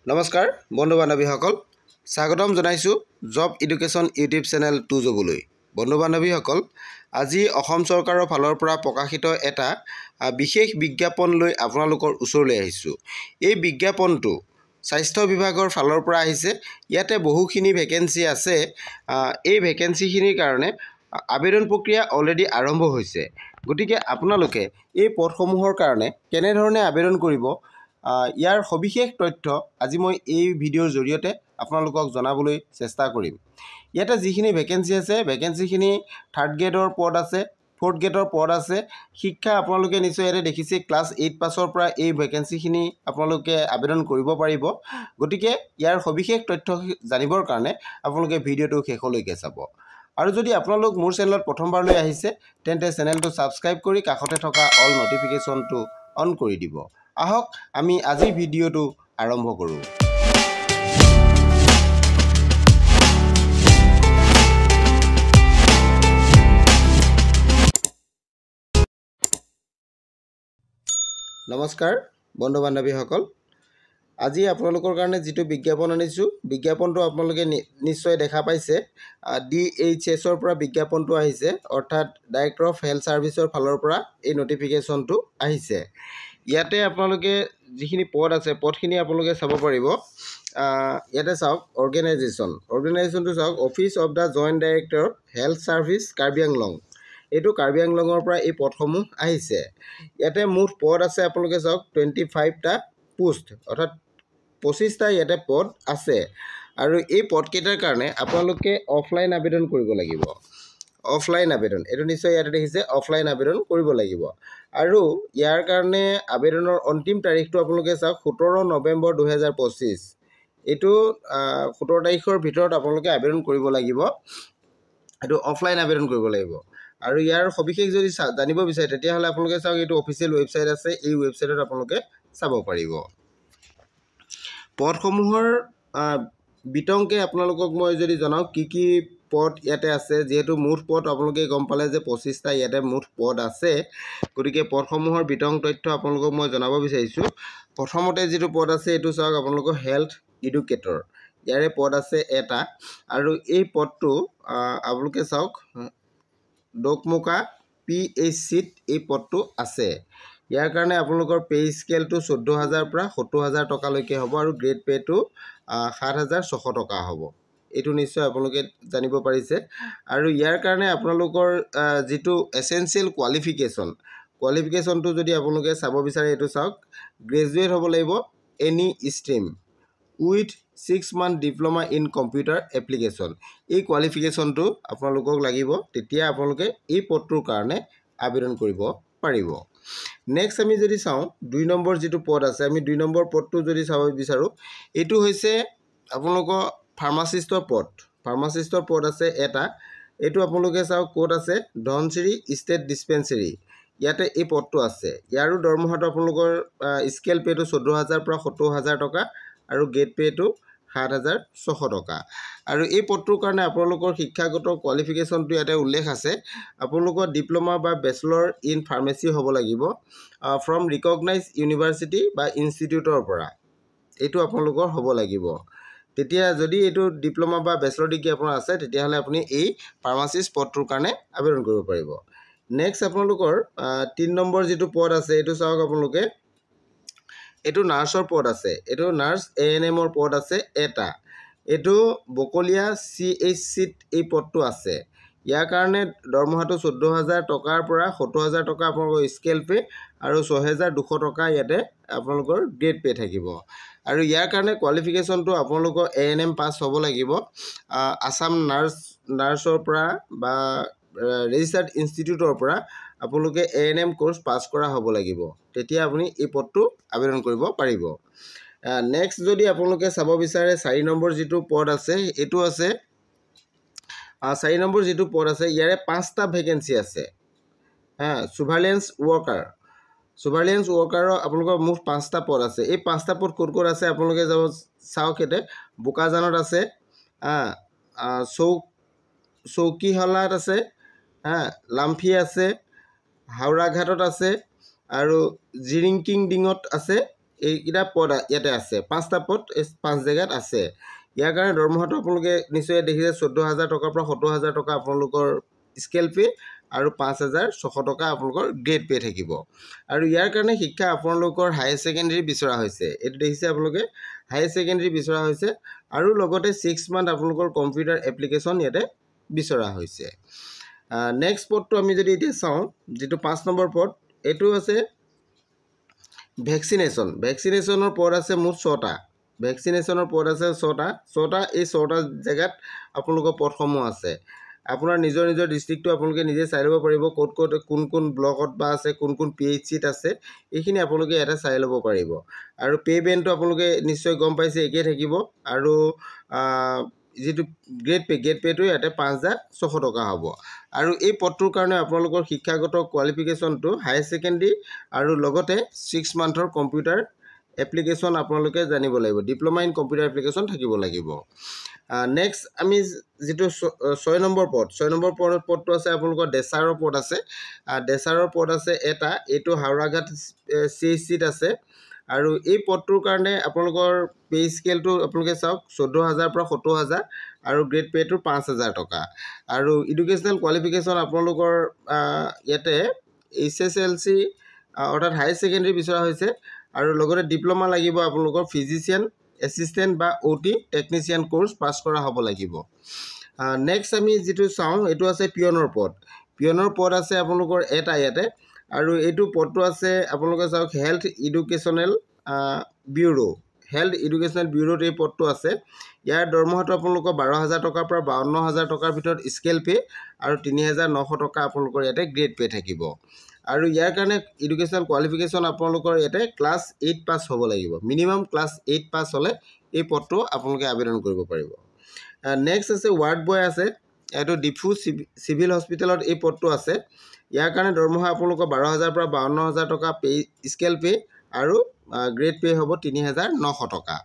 নমস্কাৰ বন্ধু বান্ধৱীসকল স্বাগতম জনাইছো job education YouTube channel to জবলৈ বন্ধু বান্ধৱীসকল আজি অসম চৰকাৰৰ ফালৰ পৰা প্ৰকাশিত এটা বিশেষ বিজ্ঞাপন লৈ আপোনালোকৰ ওচৰলৈ আহিছো এই বিজ্ঞাপনটো স্বাস্থ্য বিভাগৰ ফালৰ পৰা আহিছে ইয়াতে বহুখিনি ভেকেন্সি আছে এই ভেকেন্সিখিনিৰ কাৰণে আবেদন প্ৰক্ৰিয়া অলৰেডি আৰম্ভ হৈছে গতিকে আপোনালোকে এই পদসমূহৰ কাৰণে কেনে ধৰণে আবেদন কৰিব ইয়াৰ সবিশেষ তথ্য আজি মই এই ভিডিঅ'ৰ জৰিয়তে আপোনালোকক জনাবলৈ চেষ্টা কৰিম ইয়াতে যিখিনি ভেকেন্সি আছে ভেকেন্সিখিনি 3rd গ্ৰেডৰ পদ আছে 4th গ্ৰেডৰ পদ আছে শিক্ষা আপোনালোকে নিশ্চয় ইয়াতে দেখিছে ক্লাছ 8 পাছৰ পৰা এই ভেকেন্সিখিনি আপোনালোকে আবেদন কৰিব পাৰিব গতিকে ইয়াৰ সবিশেষ তথ্য জানিবৰ কাৰণে আপোনালোকে ভিডিঅ'টো শেষলৈকে চাব আৰু যদি আপোনালোক মোৰ চেনেলত প্ৰথমবাৰলৈ আহিছে তেন্তে চেনেলটো সাবস্ক্ৰাইব কৰি কাষতে থকা অল নটিফিকেশ্যনটো অন কৰি দিব আহক আমি আজিৰ ভিডিঅ'টো আৰম্ভ কৰোঁ নমস্কাৰ বন্ধু বান্ধৱীসকল আজি আপোনালোকৰ কাৰণে যেটো বিজ্ঞাপন আনিছো বিজ্ঞাপনটো আপোনালোকে নিশ্চয় দেখা পাইছে DHS ৰ পৰা বিজ্ঞাপনটো আহিছে অৰ্থাৎ ডাইৰেক্টৰ অফ হেলথ সাৰ্ভিসৰ ফালৰ পৰা এই নটিফিকেশ্যনটো আহিছে ইয়াতে আপোনালোকে যিখিনি পদ আছে পদখিনি আপোনালোকে চাব পাৰিব ইয়াতে চাওক অৰ্গেনাইজেশ্যনটো চাওক office of the joint director health service Karbi Anglong এইটো কাৰ্বি আংলঙৰ পৰা এই পদসমূহ আহিছে ইয়াতে মুঠ পদ আছে আপোনালোকে চাওক 25 টা পোষ্ট অৰ্থাৎ 25 টা ইয়াতে পদ আছে আৰু এই পদকেইটাৰ কাৰণে আপোনালোকে অফলাইন আবেদন কৰিব লাগিব অফলাইন আবেদন এটো নিশ্চয় ইয়াতে দেখিছে অফলাইন আবেদন কৰিব লাগিব আৰু ইয়াৰ কাৰণে আবেদনৰ অন্তিম তাৰিখটো আপোনালোকে চাওক 17 নৱেম্বৰ 2025 এটো 17 তাৰিখৰ ভিতৰত আপোনালোকে আবেদন কৰিব লাগিব এটো অফলাইন আবেদন কৰিব লাগিব আৰু ইয়াৰ সবিশেষ যদি জানিব বিচাৰে তেতিয়া হলে আপোনালোকে চাওক এটো অফিচিয়েল ওয়েবসাইট আছে এই ওয়েবসাইটত আপোনালোকে চাব পাৰিব পদসমূহৰ বিতংকে আপোনালোকক মই যদি জনাও কি পদ ইয়াতে আছে যেহেতু মুঠ পদ আপোনালোকে গম পালে যে 25 টা ইয়াতে মুঠ পদ আছে গতিকে পদসমূহৰ বিতং তথ্য আপোনালোকক মই জনাব বিচাৰিছো প্ৰথমতে যেটো পদ আছে এটো চাওক আপোনালোকৰ হেলথ এডুকেটৰ ইয়াৰে পদ আছে এটা আৰু এই পদটো আপোনালোকে চাওক ডকমোকা PHCত এই পদটো আছে ইয়াৰ কাৰণে আপোনালোকৰ পে স্কেলটো 14000 পৰা 70000 টকা লৈকে হ'ব আৰু গ্ৰেড পেটো 7600 টকা হ'ব এটো নিশ্চয় আপোনালোকে জানিব পাৰিছে আৰু ইয়াৰ কাৰণে আপোনালোকৰ যেটো এসেনশিয়াল কোৱালিফিকেশনটো যদি আপোনালোকে চাব বিচাৰে এটো চাওক গ্ৰেজুৱেট হ'ব লাগিব any stream with 6 month diploma in computer application এই কোৱালিফিকেশনটো আপোনালোকক লাগিব তেতিয়া আপোনালোকে এই পদটোৰ কাৰণে আবেদন কৰিব পাৰিব নেক্সট আমি যদি চাও 2 নম্বৰ যেটো পদ আছে আমি 2 নম্বৰ পদটো যদি চাব বিচাৰো এটো হৈছে আপোনালোকৰ ফাৰ্মাসিষ্টৰ পদ আছে এটা এটো আপোনালোকে চাও কোড আছে ধনশ্ৰী ষ্টেট ডিসপেন্সাৰী ইয়াতে এই পদটো আছে ইয়াৰো দৰমহাটো আপোনালোকৰ স্কেল পেটো 14000 পৰা 70000 টকা আৰু গ্ৰেড পেটো 7600 টকা আৰু এই পদটোৰ কাৰণে আপোনালোকৰ শিক্ষাগত কোৱালিফিকেশনটো ইয়াতে উল্লেখ আছে আপোনালোকৰ ডিপ্লোমা বা ব্যাচেলৰ ইন ফাৰ্মাসী হ'ব লাগিব ফ্ৰম ৰিকগনাইজড ইউনিভাৰ্সিটি বা ইনষ্টিটিউটৰ পৰা এটো আপোনালোকৰ হ'ব লাগিব তেতিয়া যদি এটো ডিপ্লোমা বা ব্যাচেলৰ ডিগ্ৰী আপোনাৰ আছে তেতিয়া হলে আপুনি এই ফাৰ্মাসিষ্ট পদটোৰ কাৰণে আবেদন কৰিব পাৰিব নেক্সট আপোনালোকৰ 3 নম্বৰ যেটো পদ আছে এটো চাওক আপোনালোকে এটো নাৰ্ছৰ পদ আছে এটো নাৰ্ছ ANM ৰ পদ আছে এটা এটো বকলিয়া CHCত এই পদটো আছে ইয়াৰ কাৰণে দৰমহাটো 14000 টকাৰ পৰা 70000 টকা আপোনালোকৰ স্কেল পে আৰু 6200 টকা ইয়াতে আপোনালোকৰ গ্ৰেড পে থাকিব আৰু ইয়াৰ কাৰণে কোৱালিফিকেশনটো আপোনালোকৰ ANM পাস হ'ব লাগিব আসাম নাৰ্ছৰ পৰা বা ৰেজিষ্টাৰ্ড ইনষ্টিটিউটৰ পৰা আপোনালোকে ANM কোৰ্স পাস কৰা হ'ব লাগিব তেতিয়া আপুনি এই পদটো আবেদন কৰিব পাৰিব নেক্সট যদি আপোনালোকে চাব বিচাৰে 4 নম্বৰ যেটো পদ আছে এটো আছে 4 নম্বৰ যেটো পদ আছে ইয়াৰে 5টা ভেকেন্সি আছে সাৰ্ভেইলেন্স ওয়াৰ্কাৰৰ আপোনালোকৰ মুঠ 5টা পদ আছে এই 5টা পদ কোড আছে আপোনালোকে যাব চাওক এতে বুকাজানত আছে চৌকিহলাত আছে লামফি আছে হাওড়াঘাটত আছে আৰু জিৰিংকিং ডিঙত আছে এইকেইটা পদ ইয়াতে আছে 5টা পদ 5 জেগাত আছে ইয়াৰ কাৰণে দৰমহাটো আপোনালোকে নিশ্চয় দেখিছে 14,000 টকাৰ পৰা 70,000 টকা আপোনালোকৰ স্কেল পে আৰু 5,600 টকা আপোনালোকৰ গ্ৰেড পে থাকিব আৰু ইয়াৰ কাৰণে শিক্ষা আপোনালোকৰ হায়াৰ ছেকেণ্ডাৰী বিচৰা হৈছে এইটো দেখিছে আপোনালোকে হায়াৰ ছেকেণ্ডাৰী বিচৰা হৈছে আৰু লগতে 6 মান্থ আপোনালোকৰ কম্পিউটাৰ এপ্লিকেশ্যন ইয়াতে বিচৰা হৈছে নেক্সট পদটো আমি যদি এতিয়া চাওঁ যেটো 5 নম্বৰ পদ এটো আছে ভ্যাকসিনেশনৰ পদ আছে মুঠ 6টা ভ্যাকসিনেশনৰ পদ আছে 6টা এই 6টা জায়গাত আপোনালোকৰ পদসমূহ আছে আপোনাৰ নিজৰ ডিস্ট্ৰিক্টটো আপোনালোকে নিজে চাই ল'ব পাৰিব কোন কোন ব্লকত বা আছে কোন পিএইচসিত আছে এইখিনি আপোনালোকে এটা চাই ল'ব পাৰিব আৰু পে বেনটো আপোনালোকে নিশ্চয় গম পাইছে একে থাকিব আৰু যেটো গ্ৰেড পেটো ইয়াতে 5,600 টকা হ'ব আৰু এই পদটোৰ কাৰণে আপোনালোকৰ শিক্ষাগত কোৱালিফিকেশনটো হায়াৰ ছেকেণ্ডাৰী আৰু লগতে 6 মান্থৰ কম্পিউটাৰ এপ্লিকেশ্যন আপোনালোকে জানিব লাগিব ডিপ্লোমা ইন কম্পিউটাৰ এপ্লিকেশ্যন থাকিব লাগিব নেক্সট আমি যেটো 6 নম্বৰ পদটো আছে আপোনালোকৰ ডেচাৰৰ পদ আছে ডেচাৰৰ পদ আছে এটা এটো হাওৰাঘাট সিএইচসিত আছে আৰু এই পদটোৰ কাৰণে আপোনালোকৰ পে স্কেলটো আপোনালোকে চাওক 14,000 পৰা 70,000 আৰু গ্ৰেড পেটো 5,000 টকা আৰু এডুকেশনাল কোৱালিফিকেশন আপোনালোকৰ ইয়াতে এছএছএলসি অৰ্থাৎ হায়াৰ ছেকেণ্ডাৰী বিচৰা হৈছে আৰু লগতে ডিপ্লোমা লাগিব আপোনালোকৰ ফিজিচিয়ান এসিস্ট্যান্ট বা ওটি টেকনিশিয়ান কোৰ্স পাস কৰা হ'ব লাগিব নেক্সট আমি যেটো চাওঁ এটো আছে পিয়নৰ পদ আছে আপোনালোকৰ এটা ইয়াতে আৰু এইটো পদটো আছে আপোনালোকে চাওক হেলথ এডুকেশনাল ব্যুৰোত এই পদটো আছে ইয়াৰ দৰমহাটো আপোনালোকৰ 12,000 টকাৰ পৰা 52,000 টকাৰ ভিতৰত স্কেল পে আৰু 3,900 টকা আপোনালোকৰ ইয়াতে গ্ৰেড পে থাকিব আৰু ইয়াৰ কাৰণে এডুকেশনাল কোৱালিফিকেশন আপোনালোকৰ ইয়াতে ক্লাছ 8 পাস হ'ব লাগিব মিনিমাম ক্লাছ 8 পাস হলে এই পদটো আপোনালোকে আবেদন কৰিব পাৰিব নেক্সট আছে ওয়াৰ্ড বয় আছে এটো ডিফু সিভিল হস্পিটেলত এই পদটো আছে ইয়াৰ কাৰণে দৰমহা আপোনালোকৰ 12,000 পৰা 52,000 টকা পে স্কেল পে আৰু গ্ৰেড পে হ'ব 3,900 টকা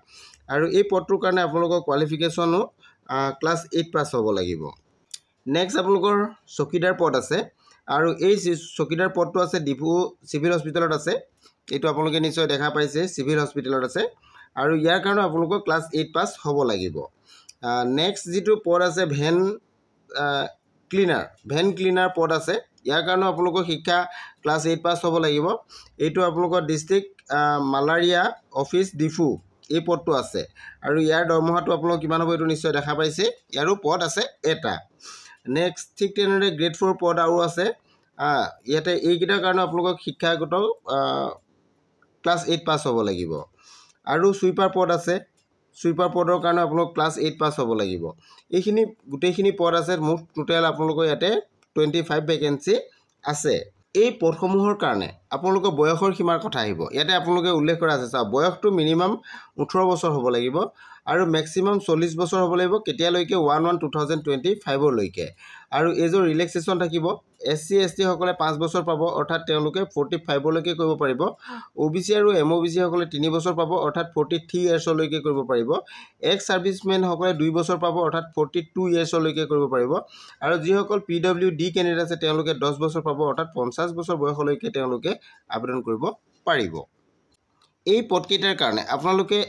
আৰু এই পদটোৰ কাৰণে আপোনালোকৰ কোৱালিফিকেশনো ক্লাছ 8 পাস হ'ব লাগিব নেক্সট আপোনালোকৰ চকীদাৰ পদ আছে আৰু এই চকীদাৰ পদটো আছে ডিফু সিভিল হস্পিটেলত আছে এটো আপোনালোকে নিশ্চয় দেখা পাইছে সিভিল হস্পিটেলত আছে আৰু ইয়াৰ কাৰণে আপোনালোকৰ ক্লাছ 8 পাস হ'ব লাগিব নেক্সট যেটো পদ আছে ভেন ক্লিনাৰ পদ আছে ইয়াৰ কাৰণে আপোনালোকৰ শিক্ষা ক্লাছ 8 পাস হ'ব লাগিব এইটো আপোনালোকৰ ডিস্ট্ৰিক্ট মালাৰিয়া অফিস ডিফু এই পদটো আছে আৰু ইয়াৰ দৰমহাটো আপোনালোক কিমান হ'ব এটো নিশ্চয় দেখা পাইছে ইয়াৰো পদ আছে এটা নেক্সট ঠিক তেনেদৰে গ্ৰেড 4 পদ আৰু আছে ইয়াতে এইকেইটাৰ কাৰণে আপোনালোকক শিক্ষাগত ক্লাছ 8 পাস হ'ব লাগিব আৰু সুইপাৰ পদ আছে সুইপাৰ পদৰ কাৰণে আপোনালোক ক্লাছ 8 পাস হ'ব লাগিব এইখিনি গুটেইখিনি পদ আছে মুঠ টোটাল আপোনালোকৰ ইয়াতে 25 ভ্যাকেন্সি আছে এই পদসমূহৰ কাৰণে আপোনালোকৰ বয়সৰ সীমাৰ কথা আহিব ইয়াতে আপোনালোকে উল্লেখ কৰা আছে চাওক বয়সটো মিনিমাম 18 বছৰ হ'ব লাগিব আৰু ম্যাক্সিমাম 40 বছৰ হ'ব লাগিব কেতিয়ালৈকে 1/1/2025 লৈকে আৰু এজৰ ৰিলেক্সেশন থাকিব এসসি এসটি সকলে 5 বছৰ পাব অৰ্থাৎ তেওঁলোকে 45 লৈকে কৰিব পাৰিব ওবিসি আৰু এমওবিসি সকলে 3 বছৰ পাব অৰ্থাৎ 43 ইয়াৰ্ছ লৈকে কৰিব পাৰিব এক্স সাৰ্ভিসমেন সকলে 2 বছৰ পাব অৰ্থাৎ 42 ইয়াৰ্ছ লৈকে কৰিব পাৰিব আৰু যি সকল পিডব্লিউডি ক্যান্ডিডেট আছে তেওঁলোকে 10 বছৰ পাব অৰ্থাৎ 50 বছৰ বয়সলৈকে তেওঁলোকে আবেদন কৰিব পাৰিব এই পদকেইটাৰ কাৰণে আপোনালোকে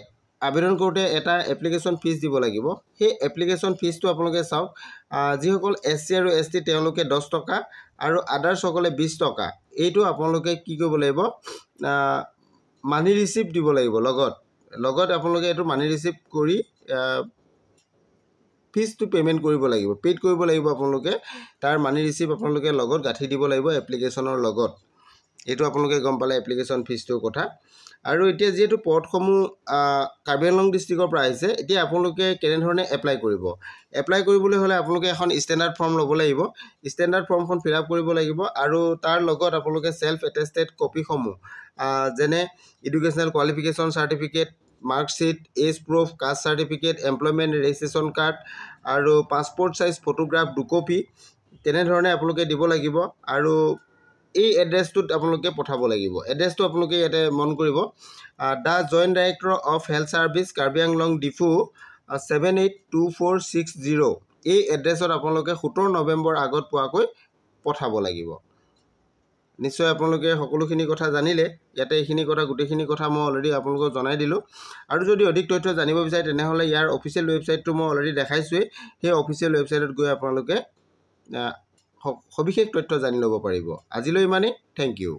আবেদন কৰোঁতে এটা এপ্লিকেশন ফিজ দিব লাগিব সেই এপ্লিকেশন ফিজটো আপোনালোকে চাওক যি সকল এসসি আৰু এসটি তেওঁলোকে 10 টকা আৰু আদাৰ্স সকলে 20 টকা এইটো আপোনালোকে কি কৰিব লাগিব মানি ৰিসিপ্ট দিব লাগিব লগত আপোনালোকে এটো মানি ৰিসিপ্ট কৰি ফিজটো পেমেন্ট কৰিব লাগিব পেড কৰিব লাগিব আপোনালোকে তাৰ মানি ৰিসিপ্ট আপোনালোকে লগত গাঠি দিব লাগিব এপ্লিকেশনৰ লগত এটো আপোনালোকে গম পালে এপ্লিকেশন ফিজটোৰ কথা আৰু এতিয়া যেটো পদসমূহ কাৰ্বি আংলং ডিস্ট্ৰিক্টৰ পৰা আহিছে এতিয়া আপোনালোকে কেনে ধৰণে এপ্লাই কৰিবলৈ হলে আপোনালোকে এখন ষ্টেণ্ডাৰ্ড ফৰ্ম ল'ব লাগিব ষ্টেণ্ডাৰ্ড ফৰ্মখন ফিল আপ কৰিব লাগিব আৰু তাৰ লগত আপোনালোকে সেলফ এটেস্টেড কপিসমূহ যেনে educational qualification certificate marksheet age proof caste certificate employment registration card আৰু পাছপোৰ্ট সাইজ ফটোগ্ৰাফ 2 কপি তেনে ধৰণে আপোনালোকে দিব লাগিব আৰু এই এড্ৰেছটোত আপোনালোকে পঠাব লাগিব এড্ৰেছটো আপোনালোকে ইয়াতে মন কৰিব the joint director of health service Karbi Anglong Diphu 782460 এই এড্ৰেছত আপোনালোকে 17 নৱেম্বৰ আগত পোৱাকৈ পঠাব লাগিব নিশ্চয় আপোনালোকে সকলোখিনি কথা জানিলে ইয়াতে এইখিনি কথা গোটেইখিনি কথা মই অলৰেডি আপোনালোকক জনাই দিলোঁ আৰু যদি অধিক তথ্য জানিব বিচাৰে তেনেহ'লে ইয়াৰ অফিচিয়েল ৱেবছাইটটো মই অলৰেডি দেখাইছোৱেই সেই অফিচিয়েল ৱেবছাইটত গৈ আপোনালোকে সবিশেষ তথ্য জানি ল'ব পাৰিব আজিলৈ ইমানেই থেংক ইউ